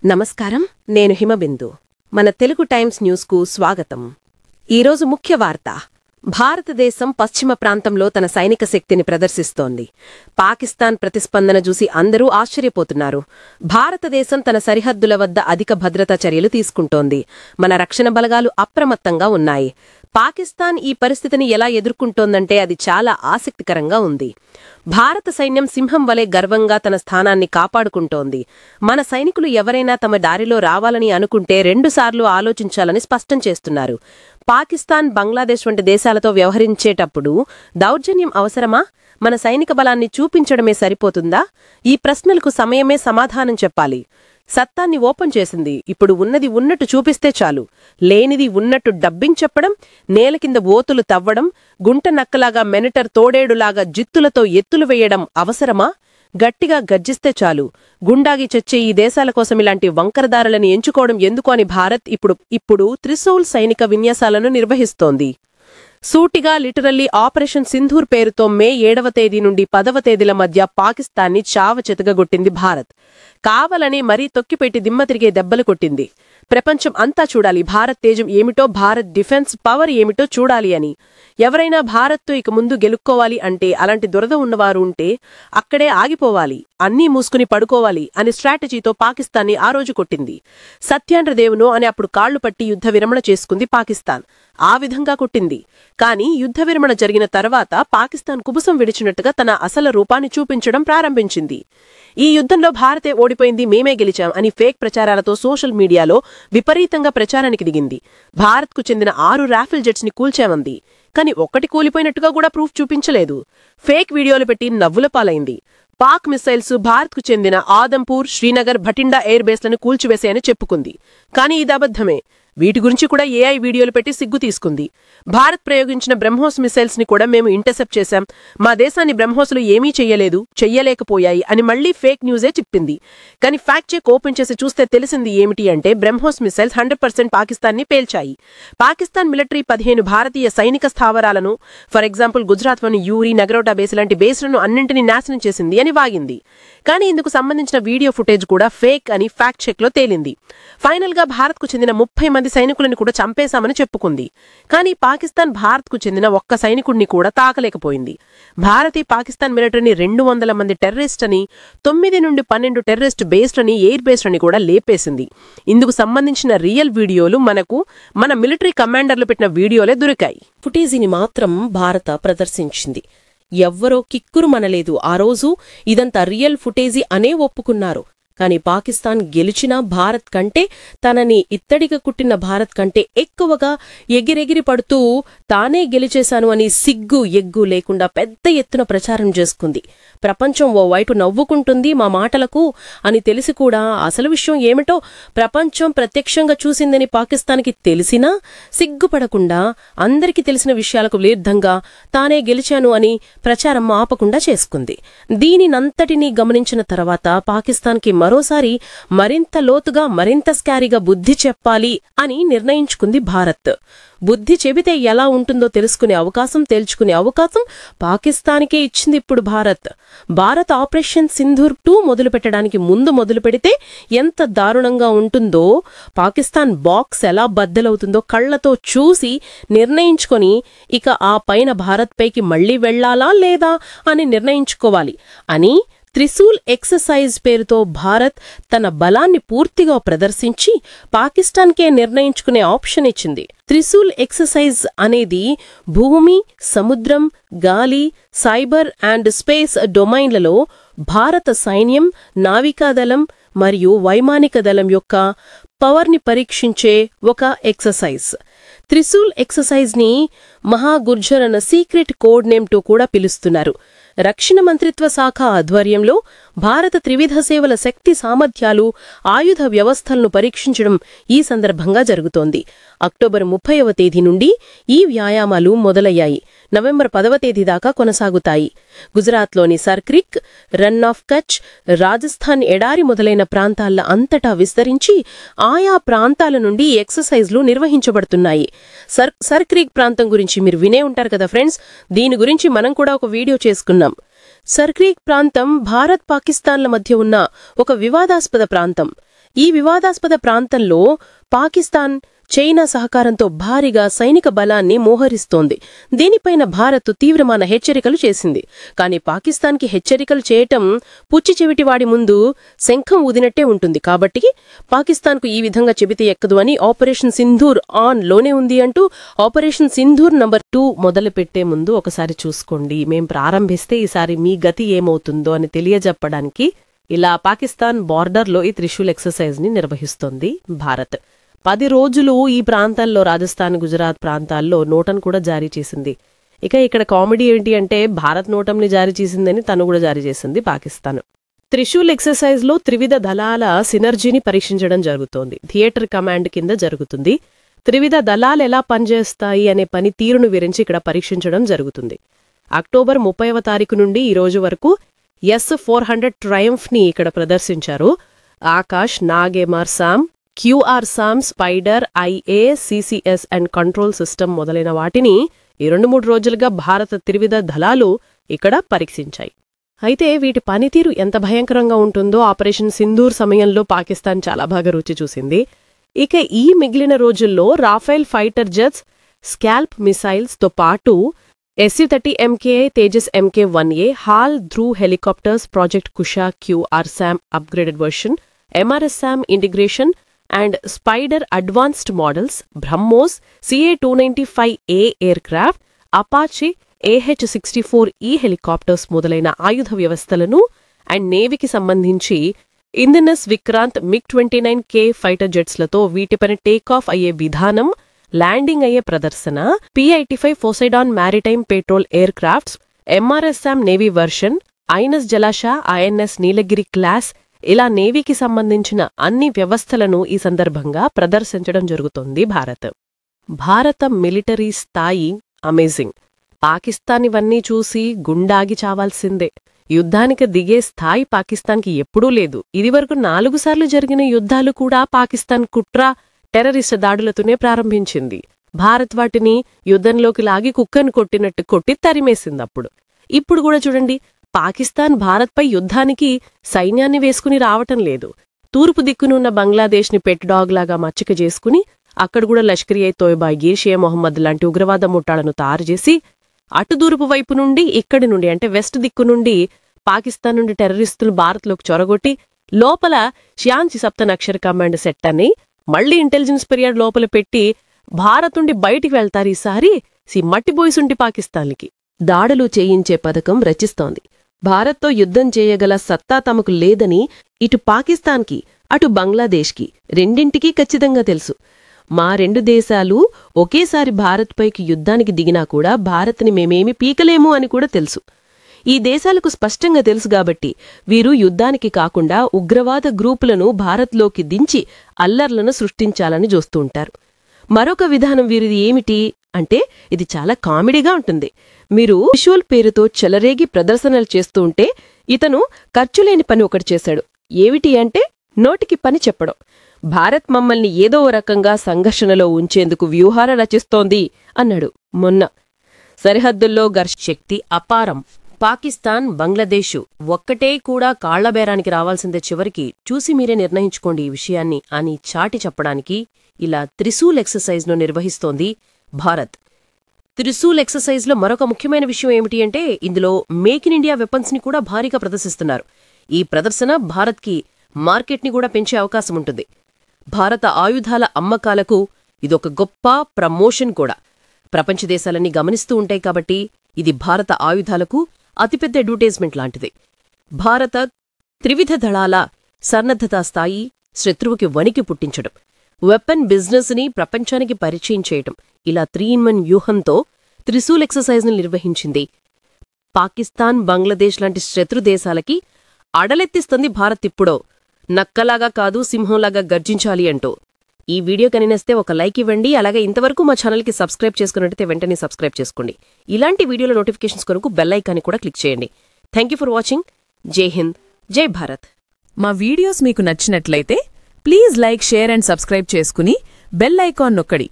నమస్కారం, నేను హిమబిందు. మన తెలుగు టైమ్స్ న్యూస్కు స్వాగతం. ఈరోజు ముఖ్య వార్త: భారతదేశం పశ్చిమ ప్రాంతంలో తన సైనిక శక్తిని ప్రదర్శిస్తోంది. పాకిస్తాన్ ప్రతిస్పందన చూసి అందరూ ఆశ్చర్యపోతున్నారు. భారతదేశం తన సరిహద్దుల వద్ద అధిక భద్రతా చర్యలు తీసుకుంటోంది. మన రక్షణ బలగాలు అప్రమత్తంగా ఉన్నాయి. పాకిస్తాన్ ఈ పరిస్థితిని ఎలా ఎదుర్కొంటోందంటే అది చాలా ఆసక్తికరంగా ఉంది. భారత సైన్యం సింహం వలె గర్వంగా తన స్థానాన్ని కాపాడుకుంటోంది. మన సైనికులు ఎవరైనా తమ దారిలో రావాలని అనుకుంటే రెండుసార్లు ఆలోచించాలని స్పష్టం చేస్తున్నారు. పాకిస్తాన్, బంగ్లాదేశ్ వంటి దేశాలతో వ్యవహరించేటప్పుడు దౌర్జన్యం అవసరమా? మన సైనిక బలాన్ని చూపించడమే సరిపోతుందా? ఈ ప్రశ్నలకు సమయమే సమాధానం చెప్పాలి. సత్తాన్ని ఓపెన్ చేసింది. ఇప్పుడు ఉన్నది ఉన్నట్టు చూపిస్తే చాలు. లేనిది ఉన్నట్టు డబ్బింగ్ చెప్పడం, నేల కింద ఓతులు తవ్వడం, గుంట నక్కలాగా మెనిటర్ తోడేడులాగా జిత్తులతో ఎత్తులు వేయడం అవసరమా? గట్టిగా గర్జిస్తే చాలు. గుండాగి చచ్చే ఈ దేశాల కోసం ఇలాంటి వంకరదారులను ఎంచుకోవడం ఎందుకు అని భారత్ ఇప్పుడు త్రిశూల్ సైనిక విన్యాసాలను నిర్వహిస్తోంది. సూటిగా లిటరల్లీ ఆపరేషన్ సింధూర్ పేరుతో మే 7వ తేదీ నుండి 10వ తేదీల మధ్య పాకిస్తాన్ని చావచెతగొట్టింది భారత్. కావాలని మరీ తొక్కిపెట్టి దిమ్మ తిరిగే దెబ్బలు కొట్టింది. ప్రపంచం అంతా చూడాలి భారత్ తేజం ఏమిటో, భారత్ డిఫెన్స్ పవర్ ఏమిటో చూడాలి అని. ఎవరైనా భారత్తో ఇక ముందు గెలుక్కోవాలి అంటే, అలాంటి దురద ఉన్నవారు ఉంటే అక్కడే ఆగిపోవాలి, అన్నీ మూసుకుని పడుకోవాలి అని స్ట్రాటజీతో పాకిస్తాన్ని ఆ రోజు కొట్టింది. సత్యాంధ్రదేవునో అని అప్పుడు కాళ్లు పట్టి యుద్ధ విరమణ చేసుకుంది పాకిస్తాన్. ఆ విధంగా కొట్టింది. కానీ యుద్ధ విరమణ జరిగిన తర్వాత పాకిస్తాన్ కుబుసం విడిచినట్టుగా తన అసలు రూపాన్ని చూపించడం ప్రారంభించింది. ఈ యుద్ధంలో భారతే ఓడిపోయింది, మేమే గెలిచాం అని ఫేక్ ప్రచారాలతో సోషల్ మీడియాలో విపరీతంగా ప్రచారానికి దిగింది. భారత్కు చెందిన 6 రాఫెల్ జెట్స్ని కూల్చామంది. కాని ఒక్కటి కూలిపోయినట్టుగా కూడా ప్రూఫ్ చూపించలేదు. ఫేక్ వీడియోలు పెట్టి నవ్వుల పాలైంది. పాక్ మిసైల్స్ భారత్కు చెందిన ఆదంపూర్, శ్రీనగర్, భటిండా ఎయిర్ బేస్లను కూల్చివేశాయని చెప్పుకుంది. కానీ ఇది అబద్ధమే. వీటి గురించి కూడా ఏఐ వీడియోలు పెట్టి సిగ్గు తీసుకుంది. భారత్ ప్రయోగించిన బ్రహ్మోస్ మిసైల్స్ ని కూడా మేము ఇంటర్సెప్ట్ చేశాం, మా దేశాన్ని బ్రహ్మోస్లు ఏమీ చెయ్యలేకపోయాయి అని మళ్లీ ఫేక్ న్యూసే చెప్పింది. కానీ ఫ్యాక్ట్ చెక్ ఓపెన్ చేసి చూస్తే తెలిసింది ఏమిటి అంటే, బ్రహ్మోస్ మిసైల్స్ 100% పాకిస్తాన్ని పేల్చాయి. పాకిస్తాన్ మిలిటరీ 15 భారతీయ సైనిక స్థావరాలను, ఫర్ ఎగ్జాంపుల్ గుజరాత్లోని యూరి, నగరోటా బేస్ లాంటి బేస్లను అన్నింటినీ నాశనం చేసింది అని వాగింది. కానీ ఇందుకు సంబంధించిన వీడియో ఫుటేజ్ కూడా ఫేక్ అని ఫ్యాక్ట్ చెక్ లో తేలింది. ఫైనల్ గా భారత్కు చెందిన 30 మంది సైనికులను కూడా చంపేశామని చెప్పుకుంది. కానీ పాకిస్తాన్ భారత్కు చెందిన ఒక్క సైనికుడిని కూడా తాకలేకపోయింది. భారతీ పాకిస్తాన్ మిలిటరీని 200 మంది టెర్రరిస్ట్ అని, 9 నుండి 12 టెర్రరిస్ట్ బేస్లని, ఎయిర్ బేస్లని కూడా లేపేసింది. ఇందుకు సంబంధించిన రియల్ వీడియోలు మన మిలిటరీ కమాండర్లు పెట్టిన వీడియోలే దొరికాయి. ఫుటేజీని మాత్రం భారత ప్రదర్శించింది. ఎవ్వరో కిక్కురు మనలేదు. ఆ రోజు ఇదంతా రియల్ ఫుటేజీ అనే ఒప్పుకున్నారు. కాని పాకిస్తాన్ గెలిచినా భారత్ కంటే, తనని ఇత్తడిగా కుట్టిన భారత్ కంటే ఎక్కువగా ఎగిరెగిరి పడుతూ తానే గెలిచేశాను అని సిగ్గు ఎగ్గు లేకుండా పెద్ద ఎత్తున ప్రచారం చేసుకుంది. ప్రపంచం ఓవైపు నవ్వుకుంటుంది మా మాటలకు అని తెలిసి కూడా అసలు విషయం ఏమిటో ప్రపంచం ప్రత్యక్షంగా చూసిందని పాకిస్తాన్కి తెలిసినా సిగ్గుపడకుండా అందరికీ తెలిసిన విషయాలకు విరుద్ధంగా తానే గెలిచాను అని ప్రచారం ఆపకుండా చేసుకుంది. దీనినంతటినీ గమనించిన తర్వాత పాకిస్తాన్కి మరోసారి మరింత లోతుగా, మరింత స్కారీగా బుద్ధి చెప్పాలి అని నిర్ణయించుకుంది భారత్. బుద్ధి చెబితే ఎలా ఉంటుందో తెలుసుకునే అవకాశం, తేల్చుకునే అవకాశం పాకిస్తాన్కే ఇచ్చింది ఇప్పుడు భారత్ ఆపరేషన్ సింధూర్ 2 మొదలుపెట్టడానికి ముందు మొదలుపెడితే ఎంత దారుణంగా ఉంటుందో, పాకిస్తాన్ బాక్స్ ఎలా బద్దలవుతుందో కళ్లతో చూసి నిర్ణయించుకొని ఇక ఆ పైన భారత్ పైకి మళ్లీ వెళ్లాలా లేదా అని నిర్ణయించుకోవాలి అని త్రిశూల్ ఎక్సర్సైజ్ పేరుతో భారత్ తన బలాన్ని పూర్తిగా ప్రదర్శించి పాకిస్తాన్కే నిర్ణయించుకునే ఆప్షన్ ఇచ్చింది. త్రిశూల్ ఎక్సర్సైజ్ అనేది భూమి, సముద్రం, గాలి, సైబర్ అండ్ స్పేస్ డొమైన్లలో భారత సైన్యం, నావికాదళం మరియు వైమానిక దళం యొక్క పవర్ని పరీక్షించే ఒక ఎక్సర్సైజ్. త్రిశూల్ ఎక్సర్సైజ్ ని మహాగుర్జర్ అన్న సీక్రెట్ కోడ్ నేమ్తో కూడా పిలుస్తున్నారు. రక్షణ మంత్రిత్వ శాఖ ఆధ్వర్యంలో భారత త్రివిధ సేవల శక్తి సామర్థ్యాలు, ఆయుధ వ్యవస్థలను పరీక్షించడం ఈ సందర్భంగా జరుగుతోంది. అక్టోబర్ 30వ తేదీ నుండి ఈ వ్యాయామాలు మొదలయ్యాయి. నవంబర్ 10వ తేదీ దాకా కొనసాగుతాయి. గుజరాత్లోని సర్క్రిక్, రన్ ఆఫ్ కచ్, రాజస్థాన్ ఎడారి మొదలైన ప్రాంతాల అంతటా విస్తరించి ఆయా ప్రాంతాల నుండి ఎక్సర్సైజ్లు నిర్వహించబడుతున్నాయి. సర్క్రిక్ ప్రాంతం గురించి మీరు వినే ఉంటారు కదా ఫ్రెండ్స్. దీని గురించి మనం కూడా ఒక వీడియో చేసుకున్నాం. సర్క్రిక్ ప్రాంతం భారత్ పాకిస్తాన్ల మధ్య ఉన్న ఒక వివాదాస్పద ప్రాంతం. ఈ వివాదాస్పద ప్రాంతంలో పాకిస్తాన్ చైనా సహకారంతో భారీగా సైనిక బలాన్ని మోహరిస్తోంది. దీనిపైన భారత్ తీవ్రమైన హెచ్చరికలు చేసింది. కాని పాకిస్తాన్కి హెచ్చరికలు చేయటం పుచ్చి చెవిటివాడి ముందు శంఖం ఊదినట్టే ఉంటుంది. కాబట్టి పాకిస్తాన్కు ఈ విధంగా చెబితే ఎక్కదు అని ఆపరేషన్ సింధూర్ ఆన్ లోనే ఉంది అంటూ ఆపరేషన్ సింధూర్ నంబర్ 2 మొదలుపెట్టే ముందు ఒకసారి చూసుకోండి. మేం ప్రారంభిస్తే ఈసారి మీ గతి ఏమవుతుందో అని తెలియజెప్పడానికి ఇలా పాకిస్తాన్ బార్డర్లో ఈ త్రిశూల్ ఎక్సర్సైజ్ ని నిర్వహిస్తోంది భారత్. 10 రోజులు ఈ ప్రాంతాల్లో రాజస్థాన్, గుజరాత్ ప్రాంతాల్లో నోటను కూడా జారీ చేసింది. ఇక ఇక్కడ కామెడీ ఏంటి అంటే భారత్ నోటంని జారీ చేసిందని తను కూడా జారీ చేసింది పాకిస్తాన్. త్రిశూల్ ఎక్సర్సైజ్ లో త్రివిధ దళాల సినర్జీని పరీక్షించడం జరుగుతోంది. థియేటర్ కమాండ్ కింద జరుగుతుంది. త్రివిధ దళాలు ఎలా పనిచేస్తాయి అనే పని తీరును విరించి ఇక్కడ పరీక్షించడం జరుగుతుంది. అక్టోబర్ 30వ తారీఖు నుండి ఈ రోజు వరకు S-400 ట్రయంఫ్ ని ఇక్కడ ప్రదర్శించారు. ఆకాష్, నాగేమార్ SAM, QRSAM, Spyder, IA, CCS and control system మొదలైన వాటిని ఈ 2-3 రోజులుగా భారత త్రివిధ దళాలు ఇక్కడ పరీక్షించాయి. అయితే వీటి పనితీరు ఎంత భయంకరంగా ఉంటుందో ఆపరేషన్ సింధూర్ సమయంలో పాకిస్తాన్ చాలా బాగా రుచి చూసింది. ఇక ఈ మిగిలిన రోజుల్లో Rafale fighter jets, scalp missiles తో పాటు Su-30 MKI, Tejas MK-1A, hall Dhruv helicopters, project Kusha, QRSAM upgraded version, MRSAM integration and spider advanced models, BrahMos, CA-295A air craft, Apache AH-64E helicopters మొదలైన ఆయుధ వ్యవస్థలను అండ్ నేవీకి సంబంధించి ఇంధనస్ విక్రాంత్ MiG-29K ఫైటర్ జెట్స్లతో వీటిపైన టేకాఫ్ అయ్యే విధానం, ల్యాండింగ్ అయ్యే ప్రదర్శన, P-85 Poseidon maritime patrol aircrafts, MRSAM navy version, INS Jalashwa, INS Nilgiri class ఇలా నేవీకి సంబంధించిన అన్ని వ్యవస్థలను ఈ సందర్భంగా ప్రదర్శించడం జరుగుతోంది భారత మిలిటరీ స్థాయి అమేజింగ్. పాకిస్తాన్ ఇవన్నీ చూసి గుండాగి చావాల్సిందే. యుద్ధానికి దిగే స్థాయి పాకిస్తాన్కి ఎప్పుడూ లేదు. ఇదివరకు 4 సార్లు జరిగిన యుద్ధాలు కూడా పాకిస్తాన్ కుట్ర, టెర్రరిస్ట్ దాడులతోనే ప్రారంభించింది. భారత్ వాటిని యుద్ధంలోకి లాగి కుక్కను కొట్టినట్టు కొట్టి తరిమేసిందప్పుడు. ఇప్పుడు కూడా చూడండి, పాకిస్తాన్ భారత్పై యుద్ధానికి సైన్యాన్ని వేసుకుని రావటం లేదు. తూర్పు దిక్కునున్న బంగ్లాదేశ్ని పెట్ డాగ్ లాగా మచ్చిక చేసుకుని అక్కడ కూడా లష్కర్-ఇ-తోయిబా, గీర్-షే మొహమ్మద్ లాంటి ఉగ్రవాద ముఠాలను తయారుచేసి అటు తూర్పు వైపు నుండి, ఇక్కడి నుండి అంటే వెస్ట్ దిక్కు నుండి పాకిస్తాన్ నుండి టెర్రరిస్టులు భారత్లోకి చొరగొట్టి లోపల శాంతి సప్తన్ అక్షర్ కమాండ్ సెట్ అని మళ్లీ ఇంటెలిజెన్స్ పీరియడ్ లోపల పెట్టి భారత్ నుండి బయటికి వెళ్తారు. ఈసారి మట్టిబోయిసుంటి పాకిస్తాన్కి దాడులు చేయించే పథకం రచిస్తోంది. భారత్తో యుద్ధం చేయగల సత్తా తమకు లేదని ఇటు పాకిస్తాన్కి అటు బంగ్లాదేశ్కి రెండింటికీ ఖచ్చితంగా తెలుసు. మా 2 దేశాలు ఒకేసారి భారత్పైకి యుద్ధానికి దిగినా కూడా భారత్ని మేమేమి పీకలేము అని కూడా తెలుసు. ఈ దేశాలకు స్పష్టంగా తెలుసు కాబట్టి వీరు యుద్ధానికి కాకుండా ఉగ్రవాద గ్రూపులను భారత్లోకి దించి అల్లర్లను సృష్టించాలని చూస్తూ ఉంటారు. మరొక విధానం వీరిది ఏమిటి అంటే ఇది చాలా కామెడీగా ఉంటుంది. మీరు విజువల్ పేరుతో చెలరేగి ప్రదర్శనలు చేస్తూ ఉంటే ఇతను ఖర్చులేని పని ఒకటి చేశాడు. ఏమిటి అంటే నోటికి పని చెప్పడం. భారత్ మమ్మల్ని ఏదో రకంగా సంఘర్షణలో ఉంచేందుకు వ్యూహాలు రచిస్తోంది అన్నాడు మొన్న. సరిహద్దుల్లో శక్తి అపారం. పాకిస్తాన్, బంగ్లాదేశ్ ఒక్కటే కూడా కాళ్లబేరానికి రావాల్సిందే. చివరికి చూసి మీరే నిర్ణయించుకోండి ఈ విషయాన్ని అని చాటి చెప్పడానికి ఇలా త్రిశూల్ ఎక్సర్సైజ్ను నిర్వహిస్తోంది భారత్. త్రిశూల్ ఎక్సర్సైజ్లో మరొక ముఖ్యమైన విషయం ఏమిటి అంటే ఇందులో మేక్ ఇన్ ఇండియా వెపన్స్ ని కూడా భారీగా ప్రదర్శిస్తున్నారు. ఈ ప్రదర్శన భారత్కి మార్కెట్ని కూడా పెంచే అవకాశం ఉంటుంది. భారత ఆయుధాల అమ్మకాలకు ఇదొక గొప్ప ప్రమోషన్ కూడా. ప్రపంచ దేశాలన్నీ గమనిస్తూ ఉంటాయి కాబట్టి ఇది భారత ఆయుధాలకు అతిపెద్ద అడ్వర్టైజ్మెంట్ లాంటిది. భారత త్రివిధ దళాల సన్నద్ధతా స్థాయి, శత్రువుకి వణికి పుట్టించడం, వెపన్ బిజినెస్ ని ప్రపంచానికి పరిచయం చేయటం, ఇలా 3-in-1 వ్యూహంతో త్రిశూల్ ఎక్సర్సైజ్ను నిర్వహించింది. పాకిస్తాన్, బంగ్లాదేశ్ లాంటి శత్రు దేశాలకి అడలెత్తిస్తుంది భారత్ ఇప్పుడో. నక్కలాగా కాదు సింహంలాగా గర్జించాలి అంటూ. ఈ వీడియో కనినేస్తే ఒక లైక్ ఇవ్వండి. అలాగే ఇంతవరకు మా ఛానల్కి సబ్స్క్రైబ్ చేసుకున్నట్టయితే వెంటనే సబ్స్క్రైబ్ చేసుకోండి. ఇలాంటి వీడియోల నోటిఫికేషన్స్ కొరకు బెల్ ఐకాన్ని కూడా క్లిక్ చేయండి. Thank for watching. జై హింద్, జై భారత్. మా వీడియోస్ మీకు నచ్చినట్లయితే please like, share and subscribe చేసుకుని బెల్ ఐకాన్ నొక్కడి.